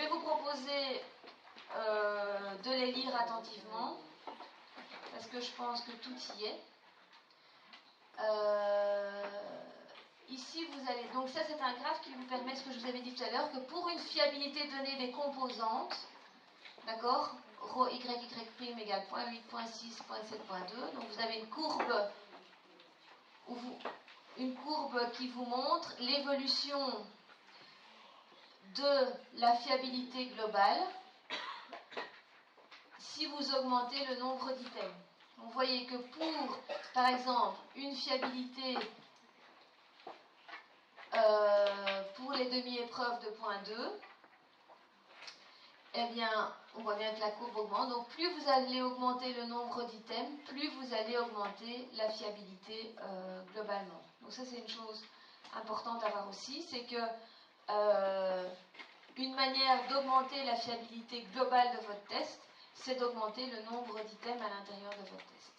vais vous proposer de les lire attentivement, parce que je pense que tout y est. Ici, vous allez... Donc ça, c'est un graphe qui vous permet, ce que je vous avais dit tout à l'heure, que pour une fiabilité donnée des composantes, d'accord, ρ, y, y' égale 0.8, 0.6, 0.7, 0.2, donc vous avez une courbe qui vous montre l'évolution de la fiabilité globale si vous augmentez le nombre d'items. Vous voyez que pour, par exemple, une fiabilité pour les demi-épreuves de point 2, eh bien, on voit bien que la courbe augmente. Donc, plus vous allez augmenter le nombre d'items, plus vous allez augmenter la fiabilité globalement. Donc, ça, c'est une chose importante à voir aussi, c'est que une manière d'augmenter la fiabilité globale de votre test, c'est d'augmenter le nombre d'items à l'intérieur de votre test.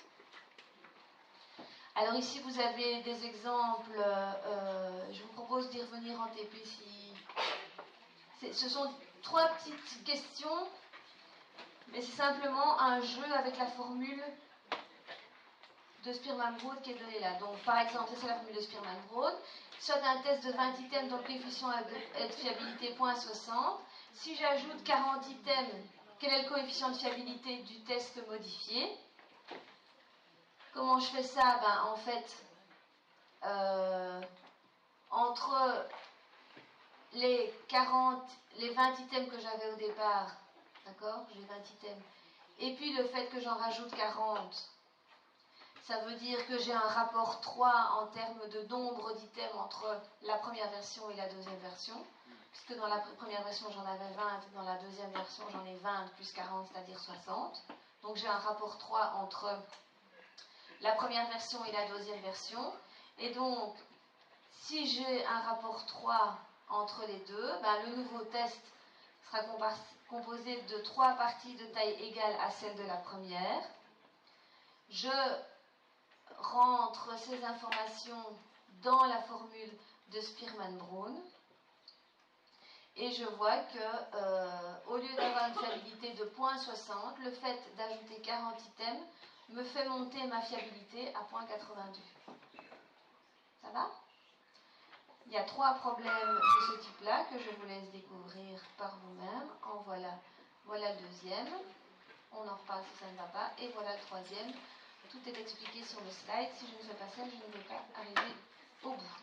Alors ici, vous avez des exemples. Je vous propose d'y revenir en TP si... Ce sont 3 petites questions, mais c'est simplement un jeu avec la formule de Spearman-Broad qui est donnée là. Donc, par exemple, ça c'est la formule de Spearman-Broad. Soit un test de 20 items dont le coefficient est de fiabilité 0.60. Si j'ajoute 40 items, quel est le coefficient de fiabilité du test modifié? Comment je fais ça? Ben, en fait, entre les 20 items que j'avais au départ, d'accord, j'ai 20 items, et puis le fait que j'en rajoute 40, ça veut dire que j'ai un rapport 3 en termes de nombre d'items entre la première version et la deuxième version, puisque dans la première version j'en avais 20, et dans la deuxième version j'en ai 20 plus 40, c'est-à-dire 60. Donc j'ai un rapport 3 entre la première version et la deuxième version, et donc si j'ai un rapport 3 entre les deux, ben, le nouveau test sera composé de 3 parties de taille égale à celle de la première. Je rentre ces informations dans la formule de Spearman-Brown et je vois que au lieu d'avoir une fiabilité de 0.60, le fait d'ajouter 40 items me fait monter ma fiabilité à 0.82. Ça va ? Il y a 3 problèmes de ce type-là que je vous laisse découvrir par vous-même. En voilà le deuxième. On en reparle si ça ne va pas. Et voilà le troisième. Tout est expliqué sur le slide. Si je ne fais pas ça, je ne vais pas arriver au bout.